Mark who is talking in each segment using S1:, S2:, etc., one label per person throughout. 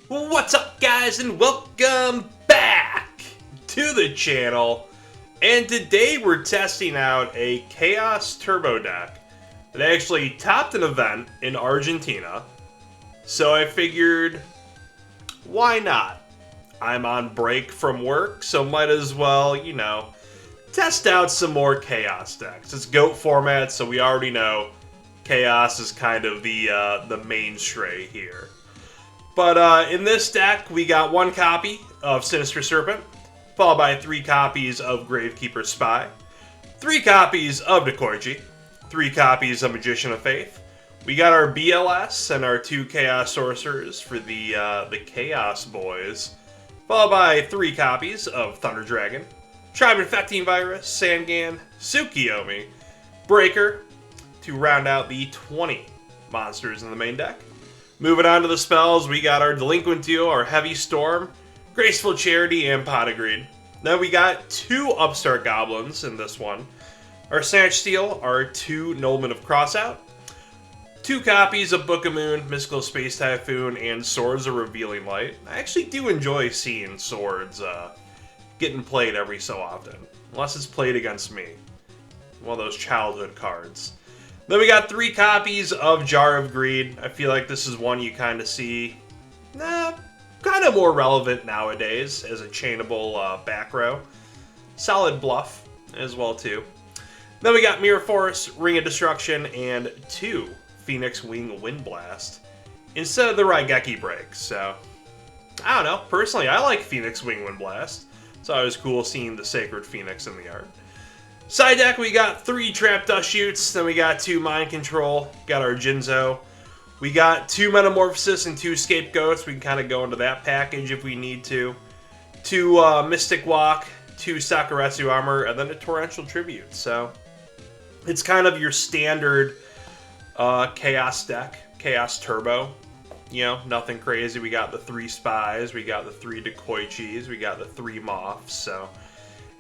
S1: What's up, guys, and welcome back to the channel. And today we're testing out a Chaos Turbo deck that actually topped an event in Argentina. So I figured, why not? I'm on break from work, so might as well, test out some more Chaos decks. It's GOAT format, so we already know Chaos is kind of the mainstay here. But in this deck, we got one copy of Sinister Serpent, followed by 3 copies of Gravekeeper Spy, 3 copies of Dekoichi, 3 copies of Magician of Faith. We got our BLS and our 2 Chaos Sorcerers for the Chaos Boys, followed by 3 copies of Thunder Dragon, Tribe Infecting Virus, Sangan, Tsukiyomi, Breaker, to round out the 20 monsters in the main deck. Moving on to the spells, we got our Disgruntled Yugioh, our Heavy Storm, Graceful Charity, and Pot of Greed. Then we got 2 Upstart Goblins in this one. Our Snatch Steal, our 2 Noblemen of Crossout, 2 copies of Book of Moon, Mystical Space Typhoon, and Swords of Revealing Light. I actually do enjoy seeing Swords getting played every so often, unless it's played against me. One of those childhood cards. Then we got 3 copies of Jar of Greed. I feel like this is one you kind of see, kind of more relevant nowadays as a chainable back row. Solid bluff as well too. Then we got Mirror Force, Ring of Destruction, and 2 Phoenix Wing Wind Blast instead of the Raigeki Break. So, I don't know. Personally, I like Phoenix Wing Wind Blast. It's always cool seeing the Sacred Phoenix in the art. Side deck, we got 3 Trap Dust Shoots, then we got 2 Mind Control, got our Jinzo. We got 2 Metamorphosis and 2 Scapegoats. We can kind of go into that package if we need to. 2 Mystic Walk, 2 Sakuretsu Armor, and then a Torrential Tribute. So, it's kind of your standard Chaos deck, Chaos Turbo. Nothing crazy. We got the 3 Spies, we got the 3 Dekoichis, we got the 3 Moths, so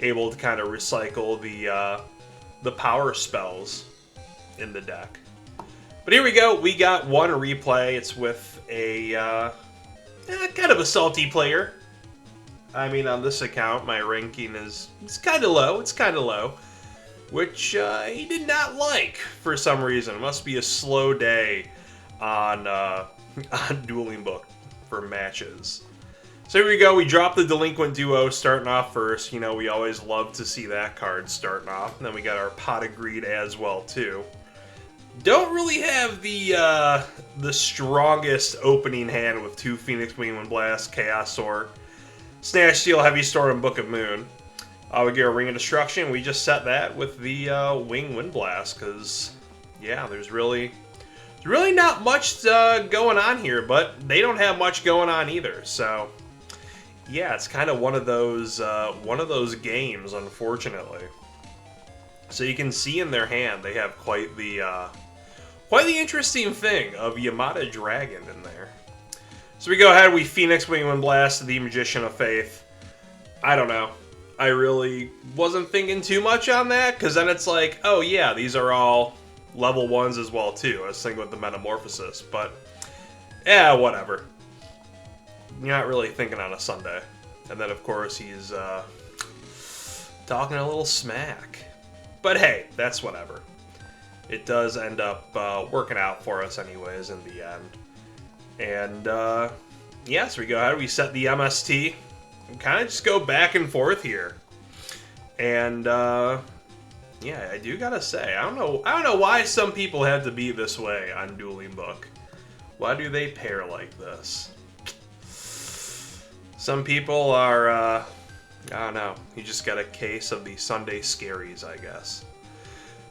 S1: able to kind of recycle the power spells in the deck. But here we go. We got 1 replay. It's with a kind of a salty player. I mean, on this account, my ranking is kind of low. It's kind of low, which he did not like for some reason. It must be a slow day on Dueling Book for matches. So here we go, we dropped the Delinquent Duo starting off first. We always love to see that card starting off. And then we got our Pot of Greed as well, too. Don't really have the strongest opening hand with 2 Phoenix Wing Wind Blast, Chaos Sword, Snatch Steal, Heavy Storm, and Book of Moon. We get a Ring of Destruction. We just set that with the Wing Wind Blast, because, yeah, there's really not much going on here, but they don't have much going on either, so yeah, it's kind of one of those games, unfortunately. So you can see in their hand they have quite the interesting thing of Yamada Dragon in there. So we go ahead, we Phoenix Wing Wind Blast the Magician of Faith. I don't know. I really wasn't thinking too much on that, because then it's like, oh yeah, these are all level 1s as well too. I was thinking with the Metamorphosis, but yeah, whatever. You're not really thinking on a Sunday. And then, of course, he's talking a little smack. But hey, that's whatever. It does end up working out for us anyways in the end. And, yeah, so we go ahead, we set the MST, and kind of just go back and forth here. And, yeah, I do gotta say, I don't know why some people have to be this way on Dueling Book. Why do they pair like this? Some people are, I don't know, you just got a case of the Sunday scaries, I guess.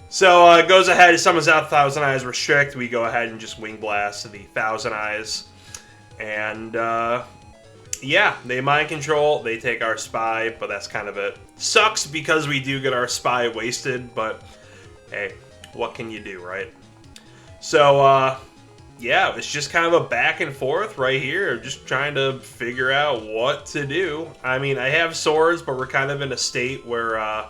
S1: So, it goes ahead, summons out Thousand Eyes Restrict. We go ahead and just Wing Blast the Thousand Eyes. And, yeah, they Mind Control, they take our Spy, but that's kind of it. Sucks because we do get our Spy wasted, but hey, what can you do, right? So, yeah, it's just kind of a back and forth right here, just trying to figure out what to do. I mean, I have swords, but we're kind of in a state where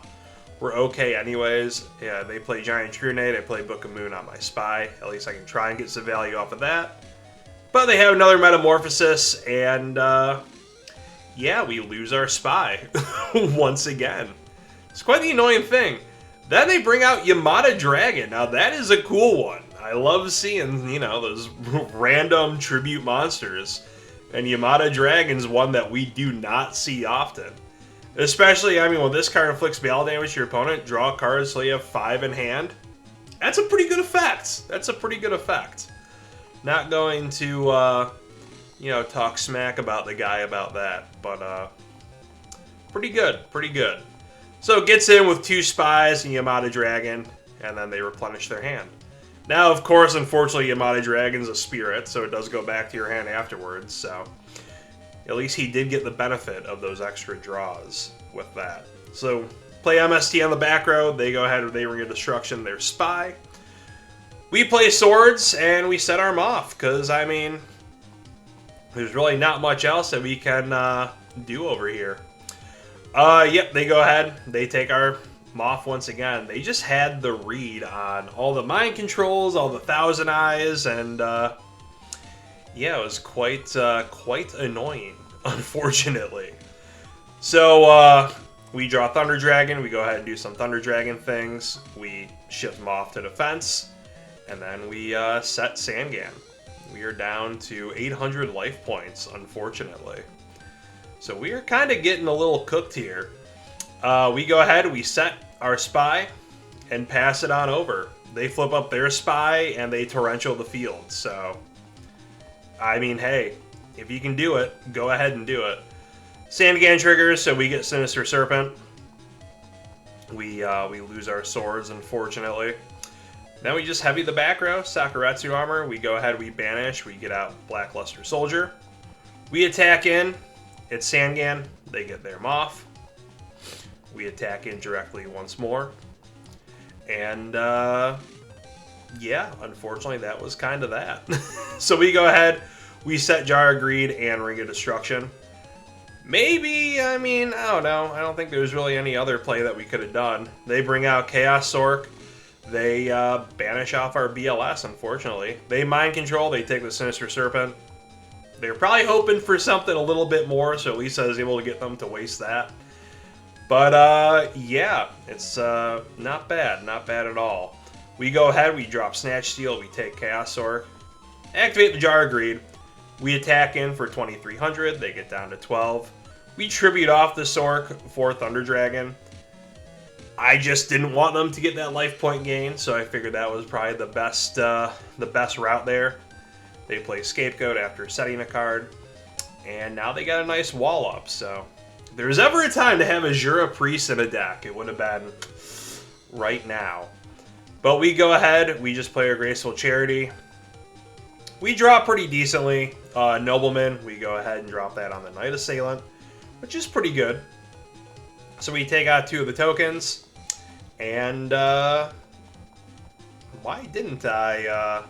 S1: we're okay anyways. Yeah, they play Giant Trunade, I play Book of Moon on my Spy. At least I can try and get some value off of that. But they have another Metamorphosis, and yeah, we lose our Spy once again. It's quite the annoying thing. Then they bring out Yamada Dragon. Now that is a cool one. I love seeing, you know, those random tribute monsters. And Yamada Dragon's one that we do not see often. Especially, I mean, when this card inflicts battle damage to your opponent, draw a card so you have 5 in hand. That's a pretty good effect. That's a pretty good effect. Not going to, you know, talk smack about the guy about that, but pretty good, pretty good. So it gets in with 2 Spies and Yamada Dragon, and then they replenish their hand. Now, of course, unfortunately, Yamada Dragon's a spirit, so it does go back to your hand afterwards, so at least he did get the benefit of those extra draws with that. So play MST on the back row, they go ahead and they Ring of Destruction their Spy. We play Swords, and we set our Moth, because, I mean, there's really not much else that we can do over here. Yep, they go ahead. They take our Moth once again. They just had the read on all the mind controls, all the Thousand Eyes, and yeah, it was quite annoying, unfortunately. So we draw Thunder Dragon. We go ahead and do some Thunder Dragon things. We shift Moth to defense, and then we set Sangan. We are down to 800 life points, unfortunately. So we are kind of getting a little cooked here. We go ahead, we set our Spy, and pass it on over. They flip up their Spy, and they torrential the field. So, I mean, hey, if you can do it, go ahead and do it. Sangan triggers, so we get Sinister Serpent. We lose our swords, unfortunately. Then we just heavy the back row, Sakuretsu Armor. We go ahead, we banish, we get out Blackluster Soldier. We attack in. It's Sangan. They get their Moth. We attack in directly once more. And, yeah, unfortunately, that was kind of that. So we go ahead, we set Jar of Greed and Ring of Destruction. Maybe, I mean, I don't know. I don't think there's really any other play that we could have done. They bring out Chaos Sork. They banish off our BLS, unfortunately. They mind control. They take the Sinister Serpent. They're probably hoping for something a little bit more, so at least I was able to get them to waste that. But, yeah, it's not bad. Not bad at all. We go ahead, we drop Snatch Steel, we take Chaos Sork, activate the Jar of Greed. We attack in for 2,300, they get down to 12. We tribute off the Sork for Thunder Dragon. I just didn't want them to get that life point gain, so I figured that was probably the best route there. They play Scapegoat after setting a card, and now they got a nice wall up, so if there was ever a time to have a Jura Priest in a deck, it would have been right now. But we go ahead, we just play our Graceful Charity. We draw pretty decently. Nobleman, we go ahead and drop that on the Knight Assailant, which is pretty good. So we take out 2 of the tokens, and why didn't I?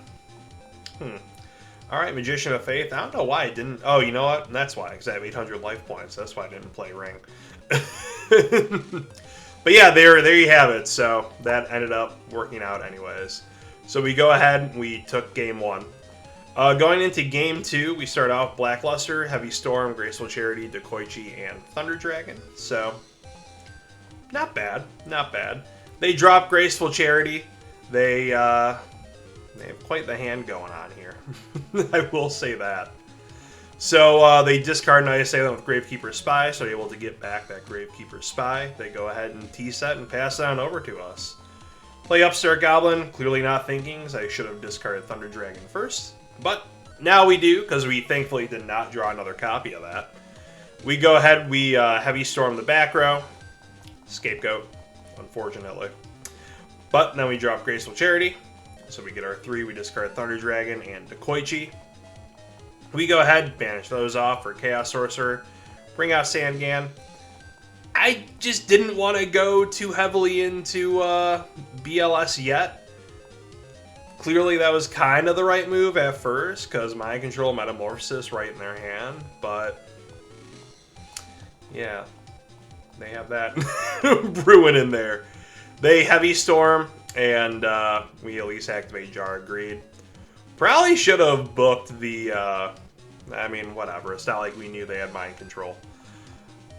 S1: Alright, Magician of Faith. I don't know why I didn't. Oh, you know what? That's why, because I have 800 life points. That's why I didn't play Ring. But yeah, there you have it. So that ended up working out anyways. So we go ahead, we took game 1. Going into game 2, we start off Blackluster, Heavy Storm, Graceful Charity, Dekoichi, and Thunder Dragon. So, not bad, not bad. They drop Graceful Charity. They have quite the hand going on here. I will say that. So they discard Knight Assailant with Gravekeeper Spy, so able to get back that Gravekeeper Spy. They go ahead and T-set and pass it on over to us. Play Upstart Goblin, clearly not thinking, I should have discarded Thunder Dragon first. But now we do, because we thankfully did not draw another copy of that. We go ahead, we Heavy Storm the back row. Scapegoat, unfortunately. But then we drop Graceful Charity. So we get our 3, we discard Thunder Dragon and Dekoichi. We go ahead, banish those off for Chaos Sorcerer. Bring out Sangan. I just didn't want to go too heavily into BLS yet. Clearly that was kind of the right move at first, because Mind Control, Metamorphosis right in their hand, but yeah, they have that brewing in there. They Heavy Storm, and we at least activate Jar of Greed. Probably should have booked the, I mean, whatever. It's not like we knew they had mind control.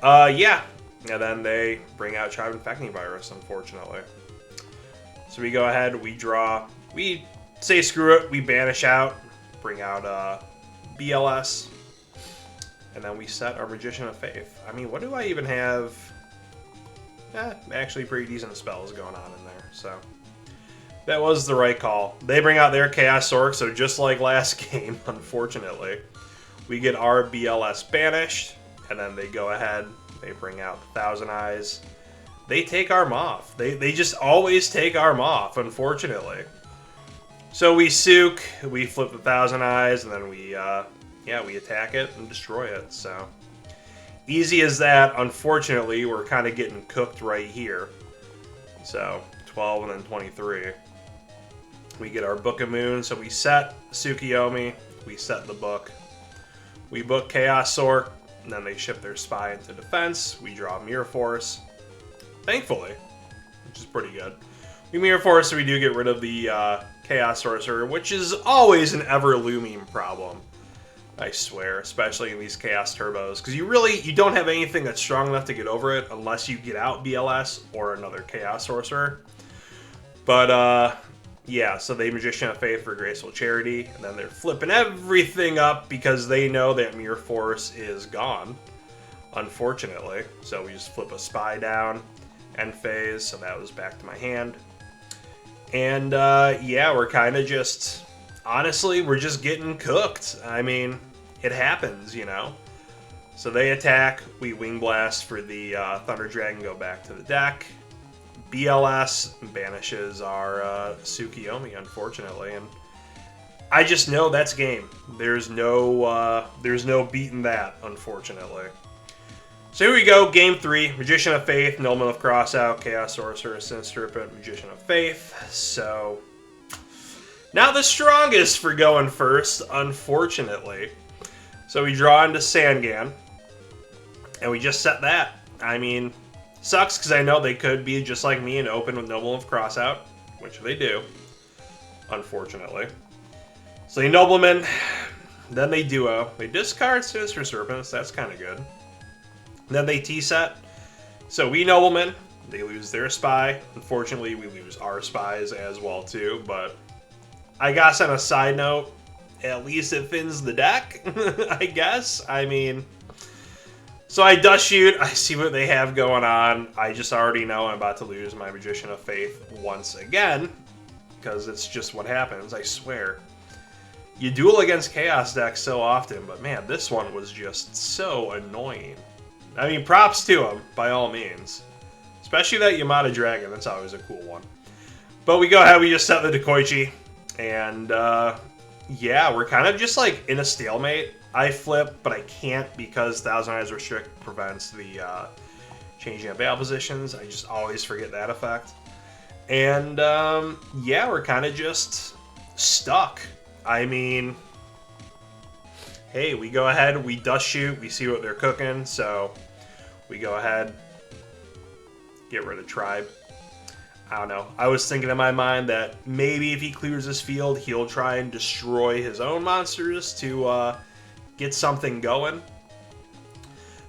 S1: Yeah. And then they bring out Child Infecting Virus, unfortunately. So we go ahead, we draw, we say screw it, we banish out, bring out BLS, and then we set our Magician of Faith. I mean, what do I even have? Actually pretty decent spells going on in there, so that was the right call. They bring out their Chaos Sork, so just like last game, unfortunately, we get our BLS banished, and then they go ahead, they bring out Thousand Eyes. They take our Moth. They just always take our Moth, unfortunately. So we Sook, we flip the Thousand Eyes, and then we attack it and destroy it, so easy as that. Unfortunately, we're kind of getting cooked right here. So 12 and then 23. We get our Book of Moon, so we set Tsukiyomi, we set the book. We book Chaos Sork, and then they ship their Spy into defense. We draw Mirror Force, thankfully, which is pretty good. We Mirror Force, so we do get rid of the Chaos Sorcerer, which is always an ever-looming problem. I swear, especially in these Chaos Turbos, because you don't have anything that's strong enough to get over it unless you get out BLS or another Chaos Sorcerer. But, yeah, so they Magician of Faith for Graceful Charity, and then they're flipping everything up because they know that Mirror Force is gone, unfortunately. So we just flip a Spy down, end phase, so that was back to my hand. And, yeah, we're kind of just... Honestly, we're just getting cooked. I mean, it happens, you know. So they attack, we Wing Blast for the Thunder Dragon, go back to the deck. BLS banishes our Tsukiyomi, unfortunately, and I just know that's game. There's no beating that, unfortunately. So here we go, Game 3, Magician of Faith, Nobleman of Crossout, Chaos Sorcerer, Sinister Serpent, Magician of Faith. So... not the strongest for going first, unfortunately. So we draw into Sangan, and we just set that. I mean, sucks because I know they could be just like me and open with Nobleman of Crossout, which they do, unfortunately. So they Nobleman, then they Duo. They discard Sinister Serpents, that's kind of good. Then they T-set. So we Nobleman, they lose their Spy. Unfortunately, we lose our Spies as well too, but... I guess on a side note, at least it thins the deck, I guess. I mean, so I Dust Shoot, I see what they have going on. I just already know I'm about to lose my Magician of Faith once again, because it's just what happens, I swear. You duel against Chaos decks so often, but man, this one was just so annoying. I mean, props to him, by all means. Especially that Yamada Dragon, that's always a cool one. But we go ahead, we just set the Dekoichi. And, yeah, we're kind of just, like, in a stalemate. I flip, but I can't because Thousand Eyes Restrict prevents the changing of battle positions. I just always forget that effect. And, yeah, we're kind of just stuck. I mean, hey, we go ahead, we Dust Shoot, we see what they're cooking, so we go ahead, get rid of Tribe. I don't know. I was thinking in my mind that maybe if he clears his field, he'll try and destroy his own monsters to get something going.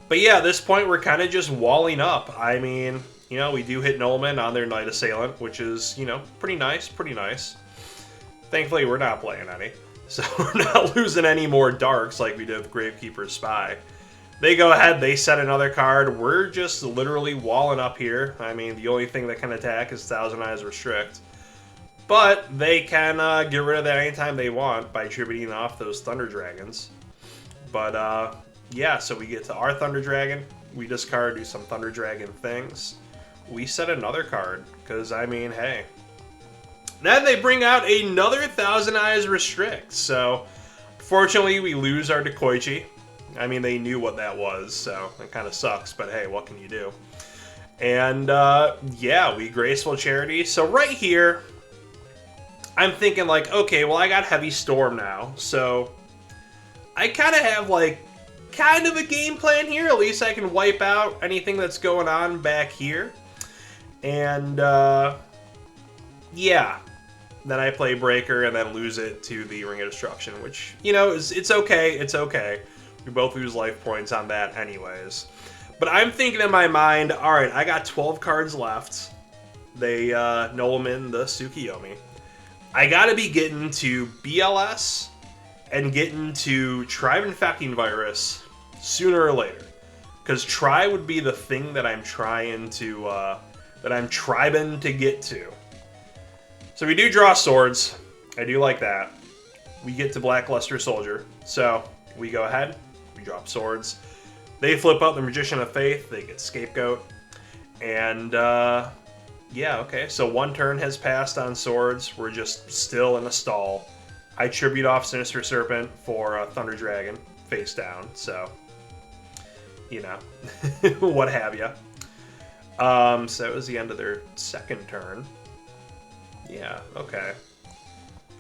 S1: But yeah, at this point, we're kind of just walling up. I mean, you know, we do hit Nobleman on their Knight Assailant, which is, you know, pretty nice, pretty nice. Thankfully, we're not playing any. So we're not losing any more Darks like we did with Gravekeeper's Spy. They go ahead, they set another card. We're just literally walling up here. I mean, the only thing that can attack is Thousand Eyes Restrict. But they can get rid of that anytime they want by tributing off those Thunder Dragons. But, yeah, so we get to our Thunder Dragon. We discard, do some Thunder Dragon things. We set another card, because, I mean, hey. Then they bring out another Thousand Eyes Restrict. So, fortunately, we lose our Dekoichi. I mean, they knew what that was, so it kind of sucks, but hey, what can you do? And, yeah, we Graceful Charity. So right here, I'm thinking like, okay, well, I got Heavy Storm now, so I kind of have, like, kind of a game plan here. At least I can wipe out anything that's going on back here. And, yeah. then I play Breaker and then lose it to the Ring of Destruction, which, you know, it's okay. It's okay. We both lose life points on that anyways. But I'm thinking in my mind, all right, I got 12 cards left. They know them in the Tsukiyomi. I got to be getting to BLS and getting to Tribe Infecting Virus sooner or later. Because Tri would be the thing that I'm trying to, that I'm tribing to get to. So we do draw swords. I do like that. We get to Blackluster Soldier. So we go ahead, we drop swords. They flip out the Magician of Faith, they get Scapegoat. And, yeah, okay, so one turn has passed on swords. We're just still in a stall. I tribute off Sinister Serpent for Thunder Dragon, face down, so, you know, what have you. So that was the end of their second turn. Yeah, okay.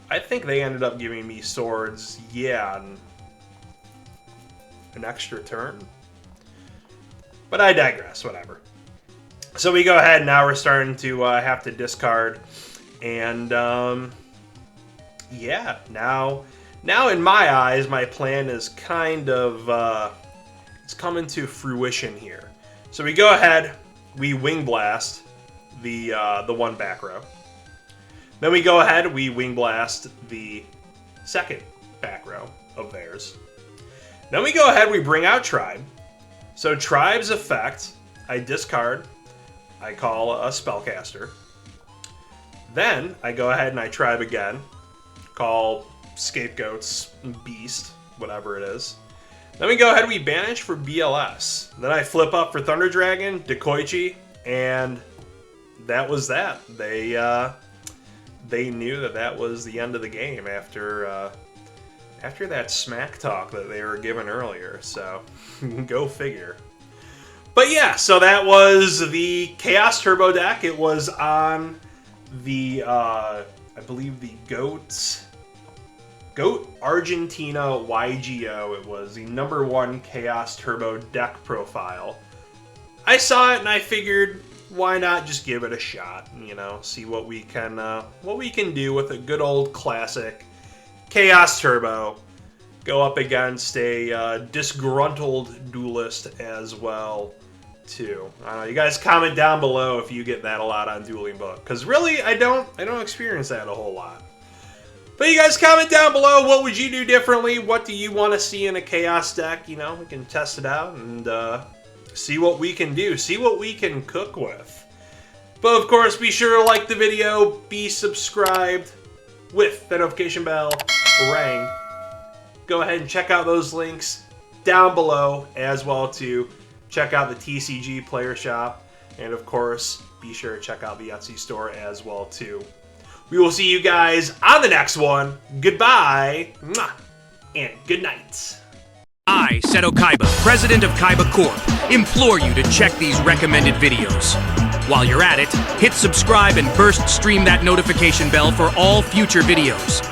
S1: I think they ended up giving me swords, yeah, an extra turn. But I digress, whatever. So we go ahead, now we're starting to have to discard. And, yeah, now in my eyes, my plan is kind of, it's coming to fruition here. So we go ahead, we Wing Blast the one back row. Then we go ahead, we Wing Blast the second back row of theirs. Then we go ahead, we bring out Tribe. So Tribe's effect, I discard, I call a Spellcaster. Then I go ahead and I Tribe again, call Scapegoat's Beast, whatever it is. Then we go ahead and we banish for BLS. Then I flip up for Thunder Dragon, Dekoichi, and that was that. They knew that that was the end of the game after that smack talk that they were given earlier. So go figure. But yeah, so that was the Chaos Turbo deck. It was on the I believe the Goat Argentina Yugioh. It was the #1 Chaos Turbo deck profile. I saw it and I figured, why not just give it a shot? You know, see what we can do with a good old classic Chaos Turbo. Go up against a disgruntled duelist as well, too. I don't know. You guys comment down below if you get that a lot on Dueling Book, because really, I don't experience that a whole lot. But you guys comment down below, what would you do differently? What do you want to see in a Chaos deck? You know, we can test it out and see what we can do. See what we can cook with. But of course, be sure to like the video, be subscribed with the notification bell rang. Go ahead and check out those links down below, as well to check out the TCG Player Shop. And of course, be sure to check out the Etsy store as well too. We will see you guys on the next one. Goodbye, and good night.
S2: I, Seto Kaiba, president of Kaiba Corp, implore you to check these recommended videos. While you're at it, hit subscribe and burst stream that notification bell for all future videos.